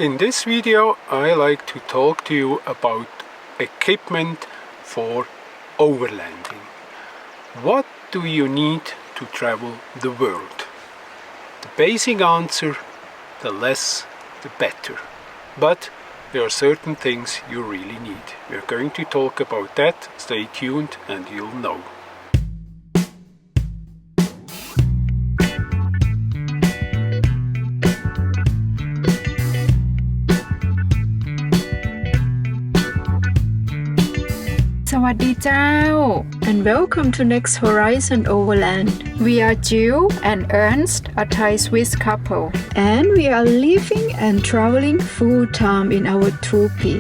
In this video I like to talk to you about equipment for overlanding. What do you need to travel the world? The basic answer, the less the better. But there are certain things you really need. We are going to talk about that. Stay tuned and you'll know. Sawadee Ciao, and welcome to Next Horizon Overland. We are Jill and Ernst, a Thai-Swiss couple, and we are living and traveling full-time in our Troopy.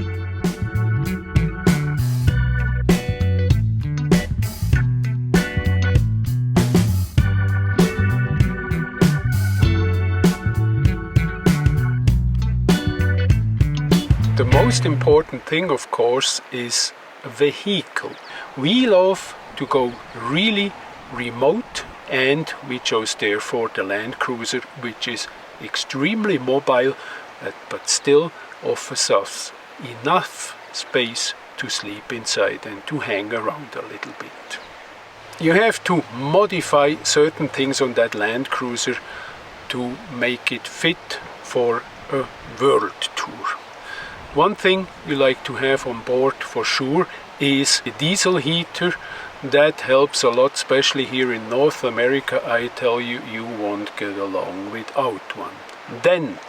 The most important thing, of course, is a vehicle. We love to go really remote, and we chose therefore the Land Cruiser, which is extremely mobile but still offers us enough space to sleep inside and to hang around a little bit. You have to modify certain things on that Land Cruiser to make it fit for a world tour. One thing you like to have on board for sure is a diesel heater. That helps a lot, especially here in North America. I tell you, you won't get along without one. Then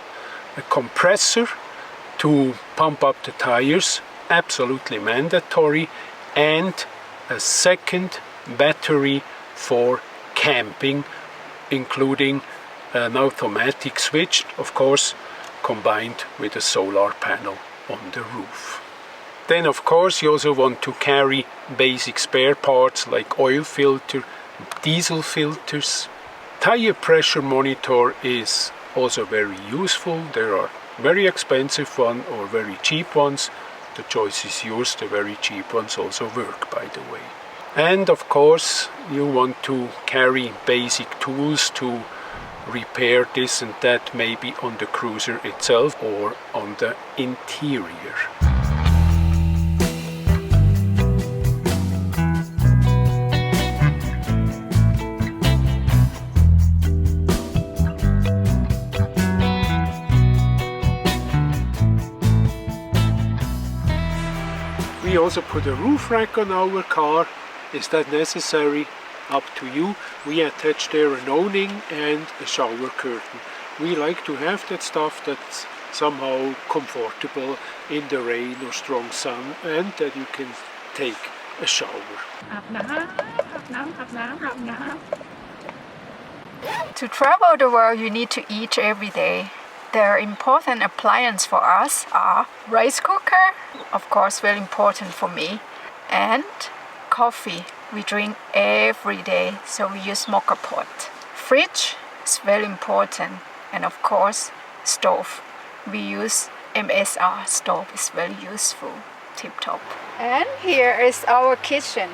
a compressor to pump up the tires, absolutely mandatory, and a second battery for camping, including an automatic switch, of course, combined with a solar panel on the roof. Then of course you also want to carry basic spare parts like oil filter, diesel filters. Tire pressure monitor is also very useful. There are very expensive ones or very cheap ones. The choice is yours. The very cheap ones also work, by the way. And of course you want to carry basic tools to repair this and that, maybe on the cruiser itself or on the interior. We also put a roof rack on our car. Is that necessary? Up to you. We attach there an awning and a shower curtain. We like to have that stuff that's somehow comfortable in the rain or strong sun, and that you can take a shower. To travel the world, you need to eat every day. The important appliances for us are rice cooker, of course very important for me, and coffee. We drink every day, so we use mocha pot. Fridge is very important, and of course stove. We use MSR stove, is very useful, tip top. And here is our kitchen.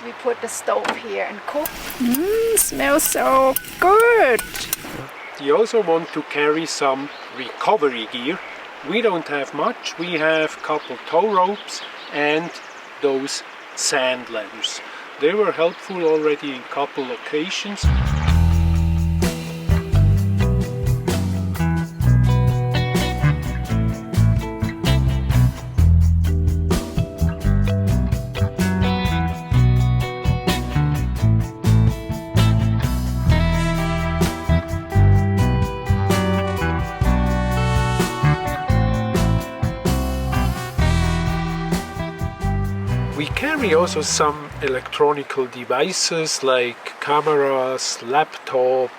We put the stove here and cook. Smells so good. You also want to carry some recovery gear. We don't have much. We have a couple tow ropes and those sand ladders. They were helpful already in a couple occasions. We carry also some electronical devices like cameras, laptop,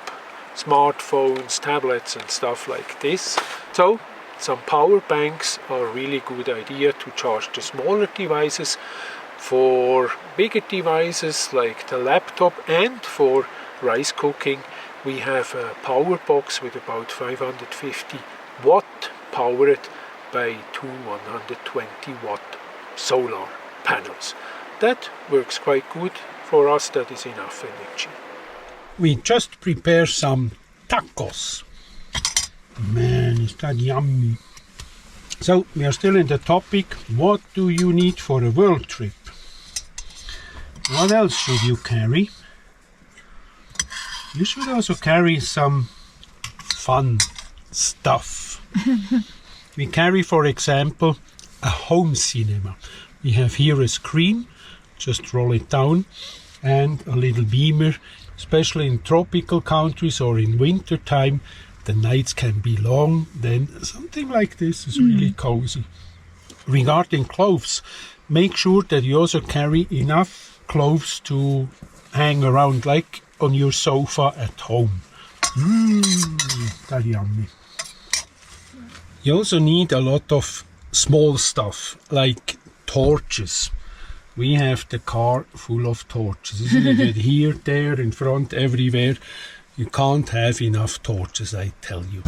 smartphones, tablets and stuff like this. So some power banks are a really good idea to charge the smaller devices. For bigger devices like the laptop and for rice cooking, we have a power box with about 550 watt powered by two 120 watt solar panels. That works quite good for us. That is enough energy. We just prepare some tacos. Man, is that yummy. So, we are still in the topic, what do you need for a world trip? What else should you carry? You should also carry some fun stuff. We carry, for example, a home cinema. We have here a screen, just roll it down, and a little beamer. Especially in tropical countries or in winter time, the nights can be long, then something like this is really cozy. Regarding clothes, make sure that you also carry enough clothes to hang around, like on your sofa at home. That's yummy. You also need a lot of small stuff, like torches. We have the car full of torches, isn't it? Here, there, in front, everywhere. You can't have enough torches, I tell you.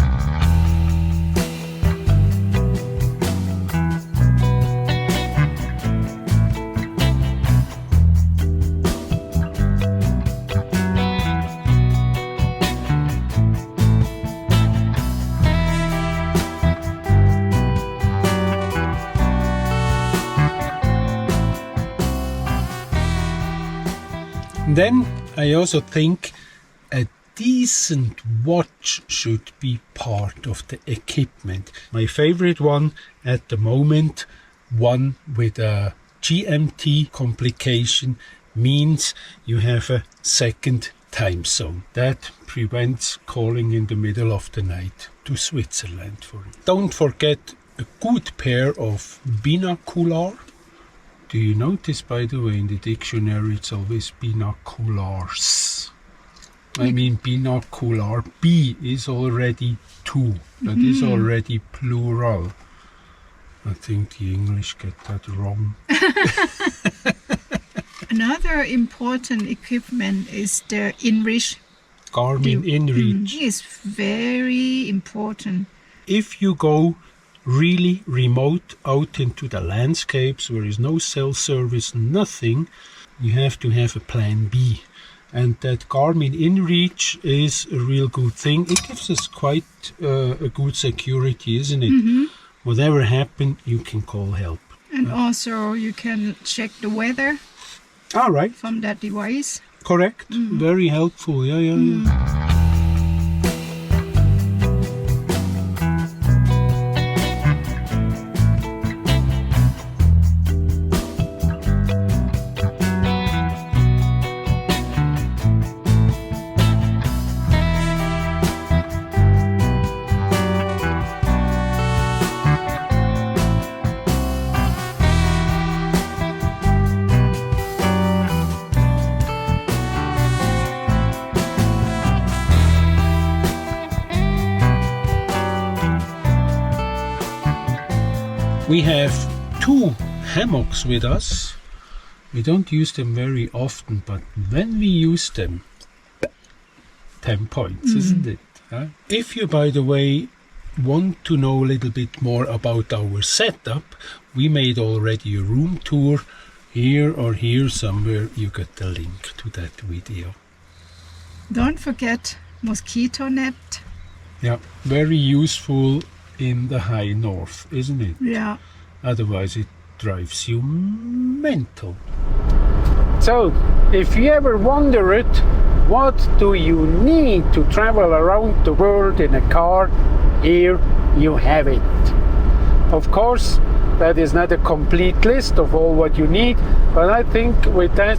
Then I also think a decent watch should be part of the equipment. My favorite one at the moment, one with a GMT complication, means you have a second time zone. That prevents calling in the middle of the night to Switzerland for it. Don't forget a good pair of binoculars. Do you notice, by the way, in the dictionary it's always binoculars. I mean binocular. B is already two. That is already plural. I think the English get that wrong. Another important equipment is the InReach. Garmin InReach. Is very important. If you go really remote out into the landscapes where there is no cell service, nothing, you have to have a plan B. And that Garmin InReach is a real good thing. It gives us quite a good security, isn't it? Whatever happens, you can call help. And also you can check the weather from that device. Correct. Very helpful. Yeah. We have 2 hammocks with us. We don't use them very often, but when we use them, 10 points, isn't it? If you, by the way, want to know a little bit more about our setup, we made already a room tour. Here or here somewhere you get the link to that video. Don't forget mosquito net. Yeah, very useful in the high north, isn't it? Yeah. Otherwise it drives you mental. So, if you ever wondered what do you need to travel around the world in a car, here you have it. Of course, that is not a complete list of all what you need, but I think with that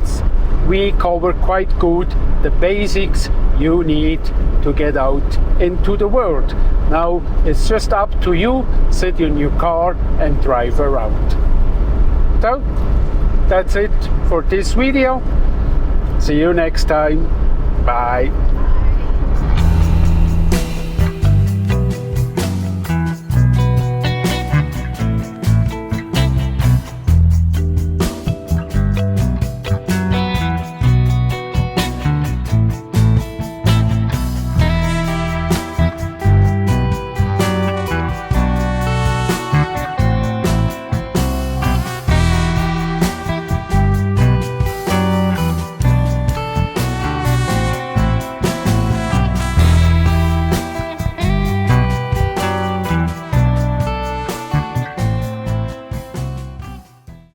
we cover quite good the basics you need to get out into the world. Now it's just up to you, sit in your car and drive around. So that's it for this video. See you next time. Bye.